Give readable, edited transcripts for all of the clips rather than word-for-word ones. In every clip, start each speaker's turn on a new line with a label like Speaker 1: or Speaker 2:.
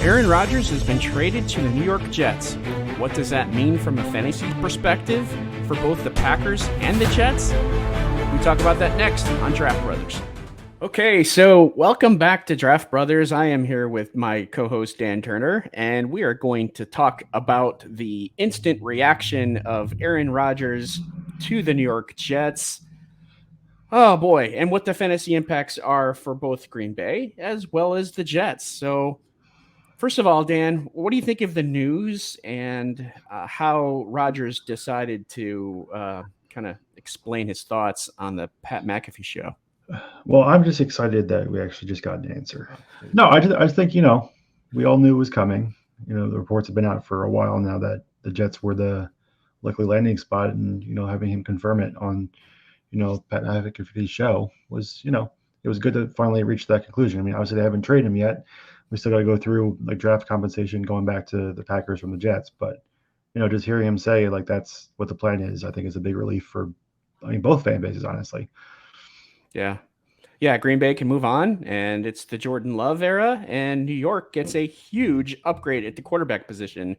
Speaker 1: Aaron Rodgers has been traded to the New York Jets. What does that mean from a fantasy perspective for both the Packers and the Jets? We talk about that next on Draft Brothers. Okay, so welcome back to Draft Brothers. I am here with my co-host Dan Turner, and we are going to talk about the instant reaction of Aaron Rodgers to the New York Jets. Oh boy, and what the fantasy impacts are for both Green Bay as well as the Jets. So first of all, Dan, what do you think of the news and how Rodgers decided to kind of explain his thoughts on the Pat McAfee show?
Speaker 2: Well, I'm just excited that we actually just got an answer. No, I just think, we all knew it was coming. The reports have been out for a while now that the Jets were the likely landing spot, and, having him confirm it on, Pat McAfee's show was, it was good to finally reach that conclusion. I mean, obviously they haven't traded him yet. We still got to go through like draft compensation going back to the Packers from the Jets. But, just hearing him say like that's what the plan is, I think is a big relief for, both fan bases, honestly.
Speaker 1: Yeah. Green Bay can move on, and it's the Jordan Love era, and New York gets a huge upgrade at the quarterback position,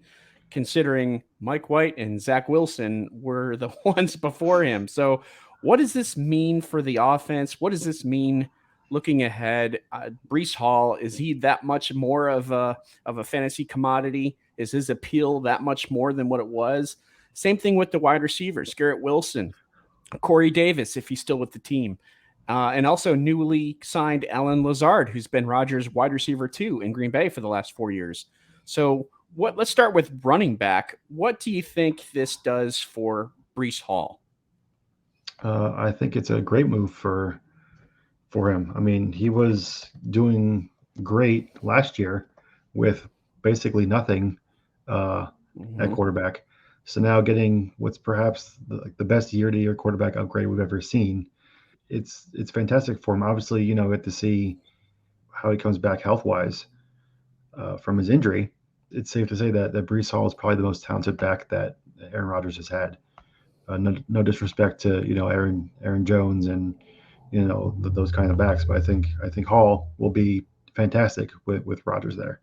Speaker 1: considering Mike White and Zach Wilson were the ones before him. So what does this mean for the offense? What does this mean looking ahead? Breece Hall, is he that much more of a fantasy commodity? Is his appeal that much more than what it was? Same thing with the wide receivers, Garrett Wilson, Corey Davis, if he's still with the team. And also newly signed Allen Lazard, who's been Rodgers' wide receiver too in Green Bay for the last 4 years. So let's start with running back. What do you think this does for Breece Hall?
Speaker 2: I think it's a great move for him. I mean, he was doing great last year with basically nothing at quarterback. So now getting what's perhaps the best year-to-year quarterback upgrade we've ever seen. It's fantastic for him. Obviously, we have to see how he comes back health-wise from his injury. It's safe to say that Breece Hall is probably the most talented back that Aaron Rodgers has had. No disrespect to Aaron Jones and those kind of backs, but I think Hall will be fantastic with Rodgers there.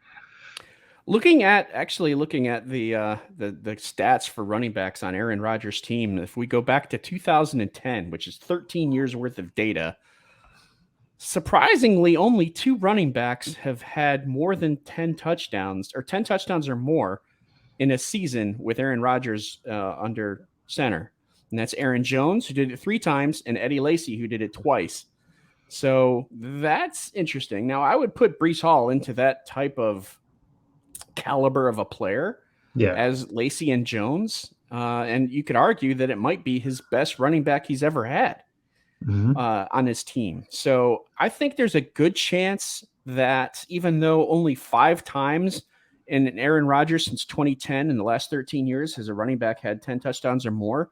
Speaker 1: Looking at the stats for running backs on Aaron Rodgers' team, if we go back to 2010, which is 13 years worth of data, surprisingly, only 2 running backs have had more than 10 touchdowns or more in a season with Aaron Rodgers under center. And that's Aaron Jones, who did it 3 times, and Eddie Lacy, who did it twice. So that's interesting. Now, I would put Breece Hall into that type of caliber of a player as Lacy and Jones. And you could argue that it might be his best running back he's ever had on his team. So I think there's a good chance that even though only 5 times in Aaron Rodgers since 2010 in the last 13 years has a running back had 10 touchdowns or more.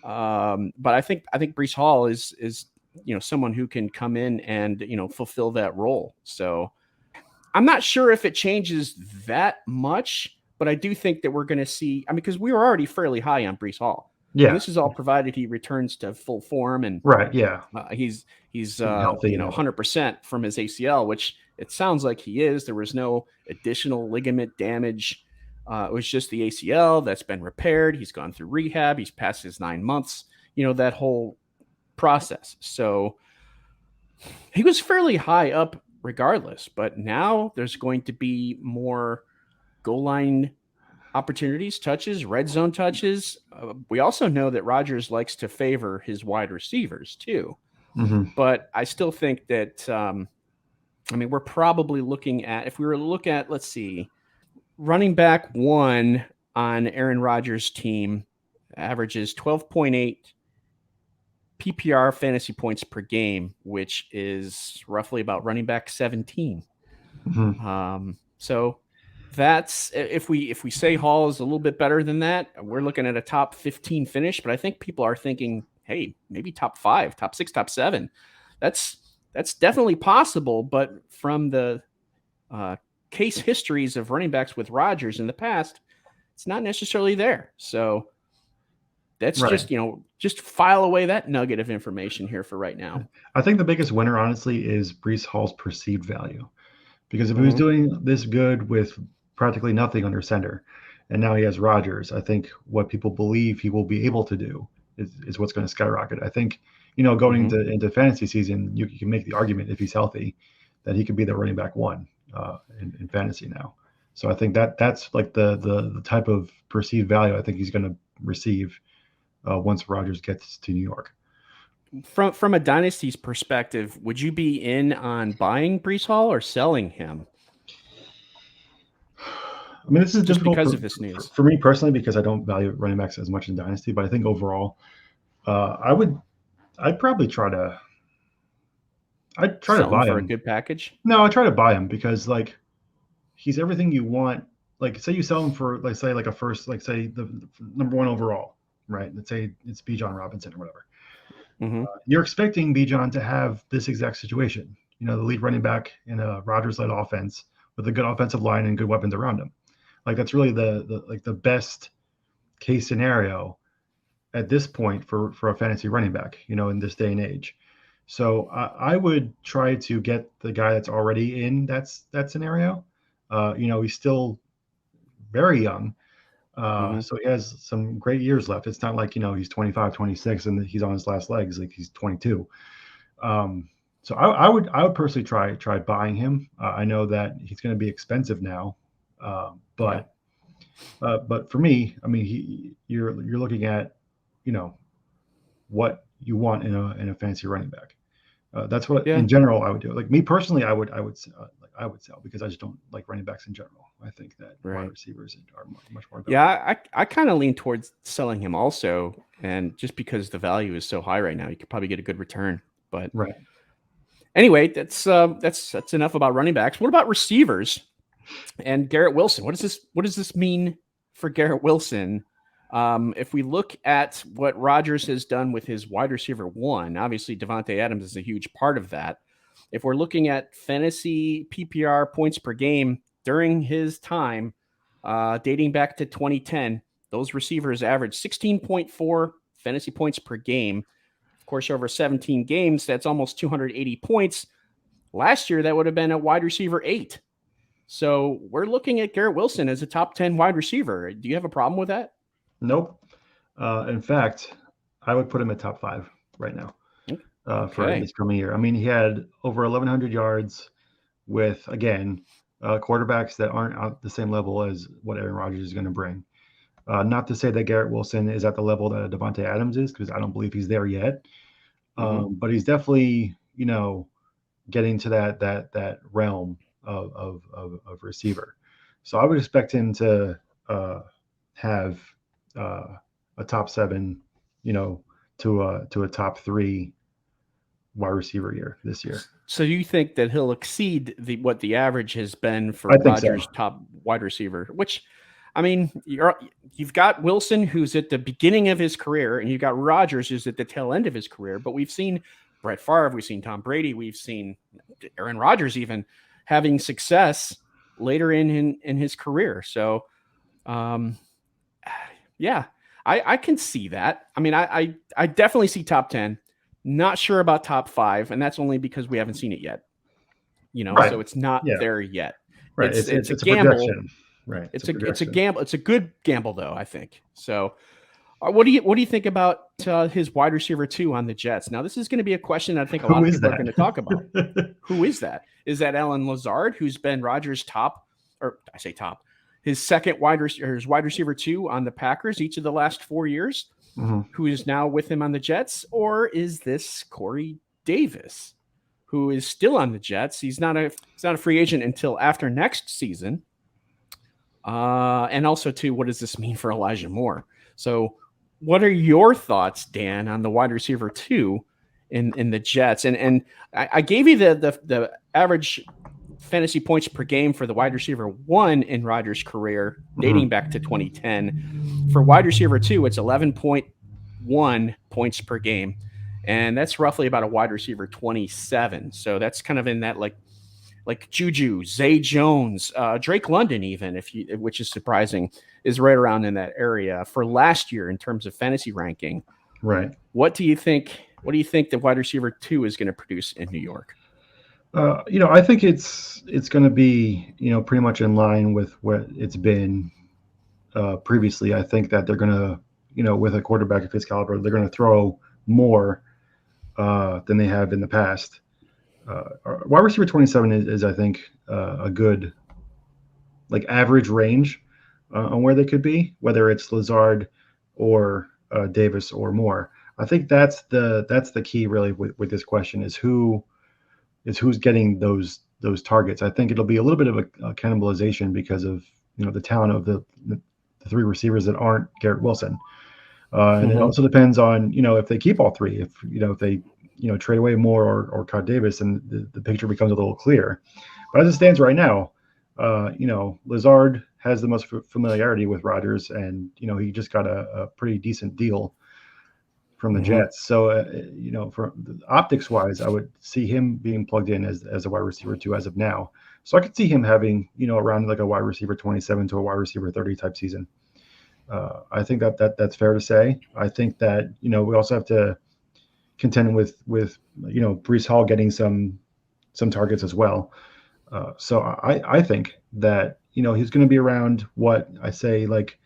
Speaker 1: But I think Breece Hall is someone who can come in and fulfill that role. So I'm not sure if it changes that much, but I do think that we're going to see. Because we were already fairly high on Breece Hall. Yeah, and this is all provided he returns to full form and
Speaker 2: right. Yeah,
Speaker 1: he's healthy, 100% from his ACL, which it sounds like he is. There was no additional ligament damage. It was just the ACL that's been repaired. He's gone through rehab. He's passed his 9 months, that whole process. So he was fairly high up regardless, but now there's going to be more goal line opportunities, touches, red zone touches. We also know that Rodgers likes to favor his wide receivers too. But I still think that, we're probably looking at, if we were to look at, let's see, running back 1 on Aaron Rodgers' team averages 12.8 PPR fantasy points per game, which is roughly about running back 17. So that's, if we say Hall is a little bit better than that, we're looking at a top 15 finish, but I think people are thinking, hey, maybe top 5, top 6, top 7. That's definitely possible, but from the case histories of running backs with Rodgers in the past, it's not necessarily there. So that's right. Just file away that nugget of information here for right now.
Speaker 2: I think the biggest winner, honestly, is Breece Hall's perceived value. Because if he was doing this good with practically nothing under center, and now he has Rodgers, I think what people believe he will be able to do is what's going to skyrocket. I think, going into fantasy season, you can make the argument if he's healthy that he could be the running back one in fantasy now. So I think that's like the type of perceived value I think he's going to receive once Rodgers gets to New York.
Speaker 1: From a dynasty's perspective, would you be in on buying Breece Hall or selling him?
Speaker 2: I mean, this is
Speaker 1: just
Speaker 2: difficult
Speaker 1: because of this news
Speaker 2: for me personally, because I don't value running backs as much in dynasty. But I think overall, I'd probably try to buy him
Speaker 1: for a good package.
Speaker 2: No, I try to buy him because like he's everything you want. Like, say you sell him for like a first, like say the number one overall, right? Let's say it's Bijan Robinson or whatever. You're expecting Bijan to have this exact situation. The lead running back in a Rodgers-led offense with a good offensive line and good weapons around him. Like that's really the best case scenario at this point for a fantasy running back, in this day and age. So I would try to get the guy that's already in that scenario. He's still very young. So he has some great years left. It's not like, he's 25, 26 and he's on his last legs. Like he's 22. So I would personally try buying him. I know that he's going to be expensive now. But for me, I mean, you're looking at, what you want in a fantasy running back. That's what in general I would do. Like me personally, I would sell because I just don't like running backs in general. I think that wide receivers are much more valuable.
Speaker 1: Yeah, I kind of lean towards selling him also, and just because the value is so high right now, you could probably get a good return. But anyway, that's enough about running backs. What about receivers and Garrett Wilson? What does this mean for Garrett Wilson? If we look at what Rodgers has done with his wide receiver one, obviously Devontae Adams is a huge part of that. If we're looking at fantasy PPR points per game during his time, dating back to 2010, those receivers averaged 16.4 fantasy points per game. Of course, over 17 games, that's almost 280 points. Last year, that would have been a wide receiver 8. So we're looking at Garrett Wilson as a top 10 wide receiver. Do you have a problem with that?
Speaker 2: Nope. In fact, I would put him at top 5 right now for this coming year. I mean, he had over 1,100 yards with, again, quarterbacks that aren't at the same level as what Aaron Rodgers is going to bring. Not to say that Garrett Wilson is at the level that Devontae Adams is, because I don't believe he's there yet. But he's definitely, getting to that realm of receiver. So I would expect him to have a top 7, to a top 3 wide receiver year this year.
Speaker 1: So you think that he'll exceed what the average has been for Rodgers' top wide receiver? Which, I mean, you've got Wilson, who's at the beginning of his career, and you've got Rodgers, who's at the tail end of his career. But we've seen Brett Favre, we've seen Tom Brady, we've seen Aaron Rodgers even having success later in his career. So, I can see that. I mean, I definitely see top 10. Not sure about top 5, and that's only because we haven't seen it yet. So it's not there yet.
Speaker 2: Right.
Speaker 1: It's a gamble. Right. It's a gamble. It's a good gamble, though, I think. So, what do you think about his wide receiver 2 on the Jets? Now, this is going to be a question I think a lot of people are going to talk about. Who is that? Is that Allen Lazard, who's been Rodgers' his second wide receiver 2 on the Packers each of the last 4 years, who is now with him on the Jets? Or is this Corey Davis, who is still on the Jets? He's not a free agent until after next season. And also, too, what does this mean for Elijah Moore? So what are your thoughts, Dan, on the wide receiver 2 in the Jets? And I gave you the average fantasy points per game for the wide receiver 1 in Rodgers' career, dating back to 2010. For wide receiver 2, it's 11.1 points per game. And that's roughly about a wide receiver 27. So that's kind of in that like Juju, Zay Jones, Drake London, even which is surprising, is right around in that area for last year in terms of fantasy ranking.
Speaker 2: Right.
Speaker 1: What do you think the wide receiver 2 is going to produce in New York?
Speaker 2: I think it's going to be pretty much in line with what it's been previously. I think that they're going to with a quarterback of his caliber, they're going to throw more than they have in the past. Wide receiver 27 is I think a good like average range on where they could be, whether it's Lazard or Davis or more. I think that's the key really with this question is who's getting those targets. I think it'll be a little bit of a cannibalization because of the talent of the three receivers that aren't Garrett Wilson, and it
Speaker 1: Mm-hmm.
Speaker 2: also depends on if they keep all three. If they trade away more or cut Davis, and the picture becomes a little clearer. But as it stands right now, Lazard has the most familiarity with Rodgers, and he just got a pretty decent deal from the
Speaker 1: Mm-hmm.
Speaker 2: Jets. So, for optics wise, I would see him being plugged in as a wide receiver too as of now. So I could see him having, around like a wide receiver 27 to a wide receiver 30 type season. I think that's fair to say. I think that, we also have to contend with Breece Hall getting some targets as well. So I think that, he's going to be around what I say, like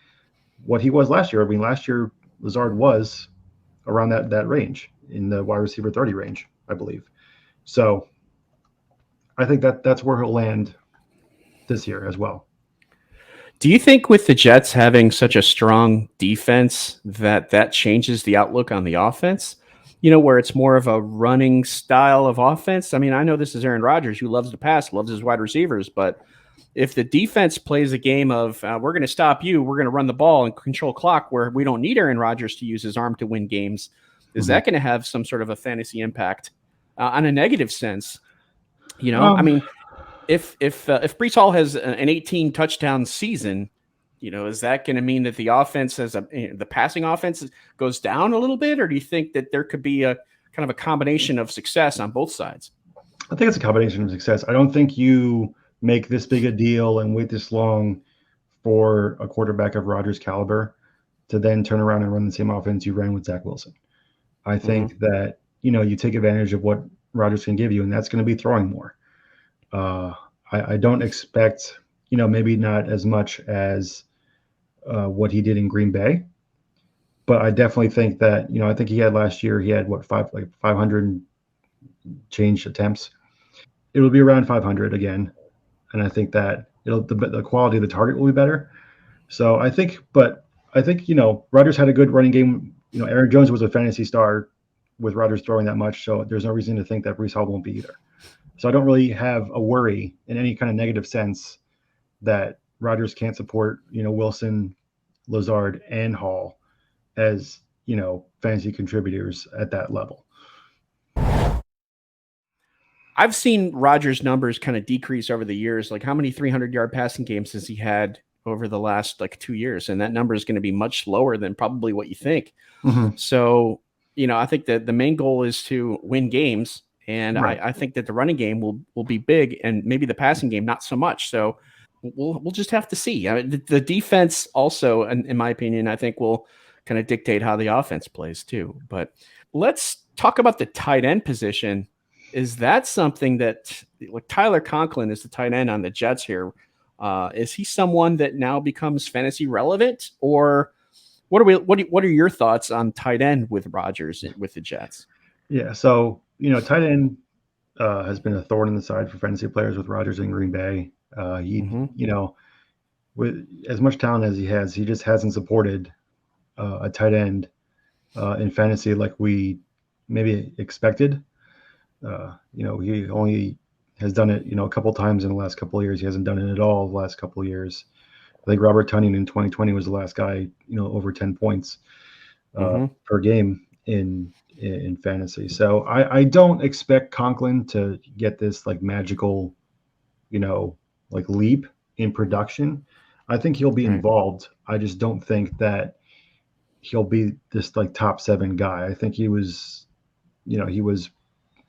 Speaker 2: what he was last year. I mean, last year Lazard was around that range in the wide receiver 30 range, I believe. So I think that's where he'll land this year as well.
Speaker 1: Do you think with the Jets having such a strong defense that changes the outlook on the offense? Where it's more of a running style of offense. I mean, I know this is Aaron Rodgers who loves to pass, loves his wide receivers, but if the defense plays a game of we're going to stop you, we're going to run the ball and control clock, where we don't need Aaron Rodgers to use his arm to win games, is
Speaker 2: Mm-hmm.
Speaker 1: that going to have some sort of a fantasy impact on a negative sense? I
Speaker 2: Um,
Speaker 1: mean, if Breece Hall has an 18 touchdown season, is that going to mean that the offense the passing offense goes down a little bit, or do you think that there could be a kind of a combination of success on both sides?
Speaker 2: I think it's a combination of success. I don't think you make this big a deal and wait this long for a quarterback of Rodgers' caliber to then turn around and run the same offense you ran with Zach Wilson. I
Speaker 1: Mm-hmm.
Speaker 2: think that you take advantage of what Rodgers can give you, and that's going to be throwing more. Uh, I don't expect, maybe not as much as what he did in Green Bay, but I definitely think that, I think he had last year, he had what, 500 change attempts. It will be around 500 again. And I think that the quality of the target will be better. So I think, Rodgers had a good running game. Aaron Jones was a fantasy star with Rodgers throwing that much. So there's no reason to think that Breece Hall won't be either. So I don't really have a worry in any kind of negative sense that Rodgers can't support, Wilson, Lazard, and Hall as, fantasy contributors at that level.
Speaker 1: I've seen Rodgers' numbers kind of decrease over the years. Like, how many 300-yard passing games has he had over the last like 2 years? And that number is going to be much lower than probably what you think.
Speaker 2: Mm-hmm.
Speaker 1: So, I think that the main goal is to win games. And
Speaker 2: Right.
Speaker 1: I think that the running game will be big, and maybe the passing game not so much. So we'll just have to see. I mean, the defense also, in my opinion, I think will kind of dictate how the offense plays too. But let's talk about the tight end position. Is that something that, like, Tyler Conklin is the tight end on the Jets here? Is he someone that now becomes fantasy relevant, or what are your thoughts on tight end with Rodgers with the Jets?
Speaker 2: Yeah. So, tight end has been a thorn in the side for fantasy players with Rodgers in Green Bay.
Speaker 1: Mm-hmm.
Speaker 2: With as much talent as he has, he just hasn't supported a tight end in fantasy like we maybe expected. He only has done it, a couple times in the last couple of years. He hasn't done it at all the last couple of years. I think Robert Tunyon in 2020 was the last guy, over 10 points
Speaker 1: Mm-hmm.
Speaker 2: per game in fantasy. So I don't expect Conklin to get this like magical, like leap in production. I think he'll be
Speaker 1: Right.
Speaker 2: involved. I just don't think that he'll be this like top seven guy. I think he was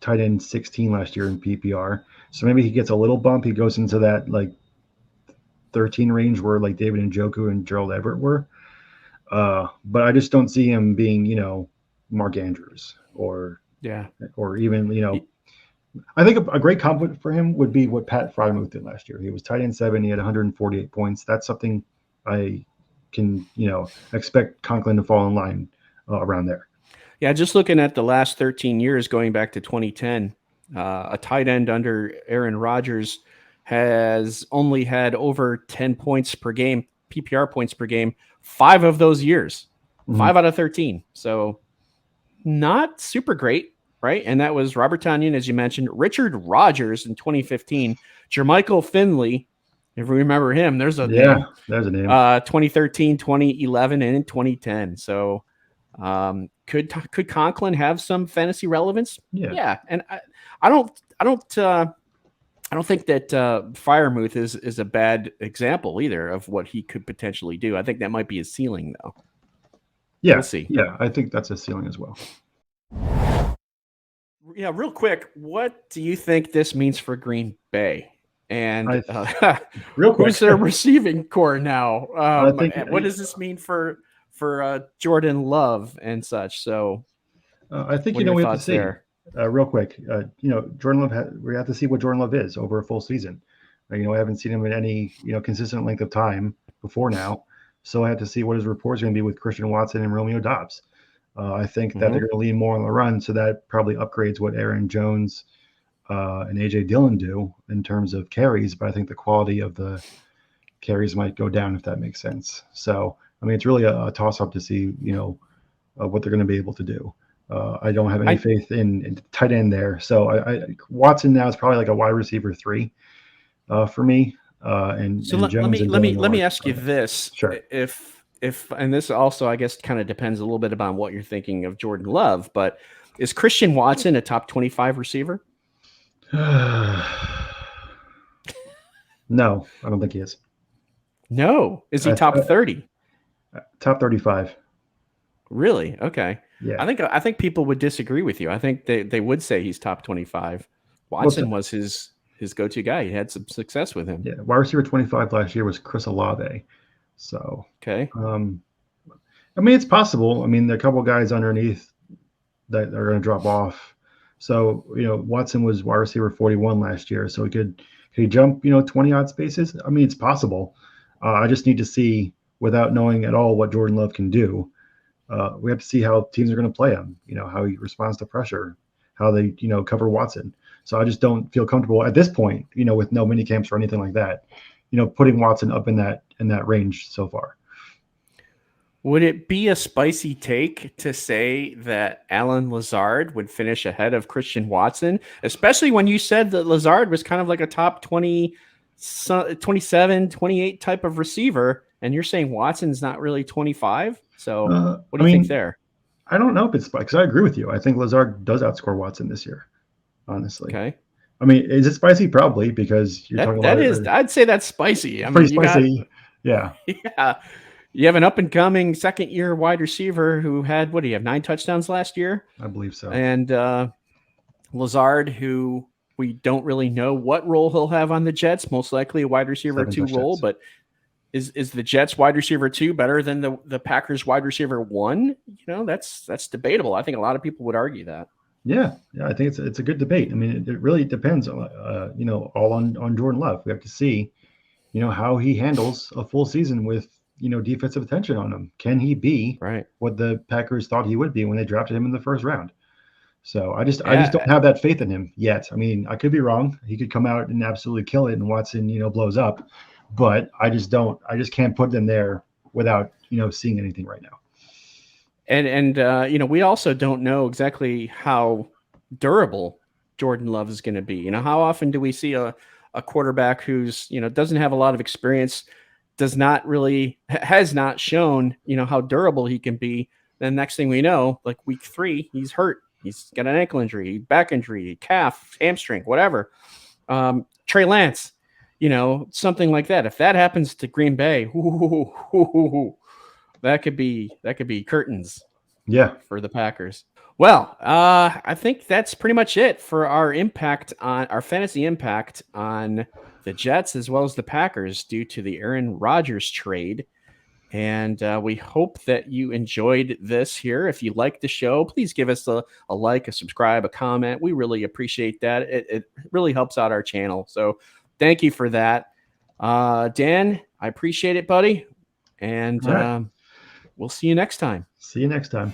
Speaker 2: tight end 16 last year in PPR. So maybe he gets a little bump. He goes into that like 13 range where like David Njoku and Gerald Everett were. But I just don't see him being, Mark Andrews or
Speaker 1: Yeah.
Speaker 2: even, I think a great compliment for him would be what Pat Frymuth did last year. He was tight end 7. He had 148 points. That's something I can, expect Conklin to fall in line around there.
Speaker 1: Yeah, just looking at the last 13 years, going back to 2010, a tight end under Aaron Rodgers has only had over 10 points per game, PPR points per game, 5 of those years, 5 out of 13. So not super great, right? And that was Robert Tonyan, as you mentioned, Richard Rodgers in 2015, Jermichael Finley, if you remember him, there's a name.
Speaker 2: There's a name.
Speaker 1: 2013, 2011, and in 2010. So could Conklin have some fantasy relevance? Yeah. And I don't think that Freiermuth is a bad example either of what he could potentially do. I think that might be his ceiling, though.
Speaker 2: Yeah,
Speaker 1: we'll see.
Speaker 2: Yeah, I think that's a ceiling as well.
Speaker 1: Yeah, real quick, what do you think this means for Green Bay? And
Speaker 2: real quick,
Speaker 1: who's their receiving core now? What does this mean for Jordan Love and such? So
Speaker 2: I think we have to see real quick. Jordan Love. We have to see what Jordan Love is over a full season. I haven't seen him in any consistent length of time before now. So I have to see what his reports are going to be with Christian Watson and Romeo Doubs. I think that they're going to lean more on the run, so that probably upgrades what Aaron Jones and AJ Dillon do in terms of carries. But I think the quality of the carries might go down, if that makes sense. So it's really a toss-up to see what they're going to be able to do. I don't have any faith in tight end there. So Watson now is probably like a wide receiver 3 for me. And Jones
Speaker 1: let me ask you this.
Speaker 2: Sure.
Speaker 1: If and this also, I guess, kind of depends a little bit upon what you're thinking of Jordan Love, but is Christian Watson a top 25 receiver?
Speaker 2: No, I don't think he is.
Speaker 1: No. Is he top 30?
Speaker 2: Top 35.
Speaker 1: Really? Okay.
Speaker 2: Yeah.
Speaker 1: I think people would disagree with you. I think they would say he's top 25. Watson was his go-to guy. He had some success with him.
Speaker 2: Yeah. Wide receiver 25 last year was Chris Olave. So,
Speaker 1: okay.
Speaker 2: It's possible. There are a couple of guys underneath that are going to drop off. So, Watson was wide receiver 41 last year. So could he jump, 20 odd spaces? It's possible. I just need to see, without knowing at all what Jordan Love can do. We have to see how teams are going to play him, how he responds to pressure, how they, cover Watson. So I just don't feel comfortable at this point, with no mini camps or anything like that, putting Watson up in that range so far.
Speaker 1: Would it be a spicy take to say that Allen Lazard would finish ahead of Christian Watson, especially when you said that Lazard was kind of like a top 20, 27, 28 type of receiver, and you're saying Watson's not really 25? So what do you think there?
Speaker 2: I don't know if it's spicy, because I agree with you. I think Lazard does outscore Watson this year, honestly.
Speaker 1: Okay.
Speaker 2: Is it spicy? Probably, because you're talking about
Speaker 1: I'd say that's spicy.
Speaker 2: Pretty spicy. Yeah.
Speaker 1: Yeah. You have an up-and-coming second-year wide receiver who had, 9 touchdowns last year?
Speaker 2: I believe so.
Speaker 1: And Lazard, who we don't really know what role he'll have on the Jets, most likely a wide receiver 2 role, but is the Jets wide receiver 2 better than the Packers wide receiver 1? That's debatable. I think a lot of people would argue that.
Speaker 2: Yeah, I think it's a good debate. It really depends on all on Jordan Love. We have to see, how he handles a full season with defensive attention on him. Can he be what the Packers thought he would be when they drafted him in the first round? So I just don't have that faith in him yet. I could be wrong. He could come out and absolutely kill it, and Watson blows up. But I just can't put them there without seeing anything right now.
Speaker 1: And we also don't know exactly how durable Jordan Love is going to be. How often do we see a quarterback who's doesn't have a lot of experience, has not shown how durable he can be? Then next thing we know, like week 3, he's hurt. He's got an ankle injury, back injury, calf, hamstring, whatever. Trey Lance, something like that. If that happens to Green Bay, that could be curtains.
Speaker 2: Yeah,
Speaker 1: for the Packers. Well, I think that's pretty much it for our fantasy impact on the Jets as well as the Packers due to the Aaron Rodgers trade. And we hope that you enjoyed this here. If you like the show, please give us a like, a subscribe, a comment. We really appreciate that. It really helps out our channel. So thank you for that. Dan, I appreciate it, buddy. And
Speaker 2: All right.
Speaker 1: we'll see you next time.
Speaker 2: See you next time.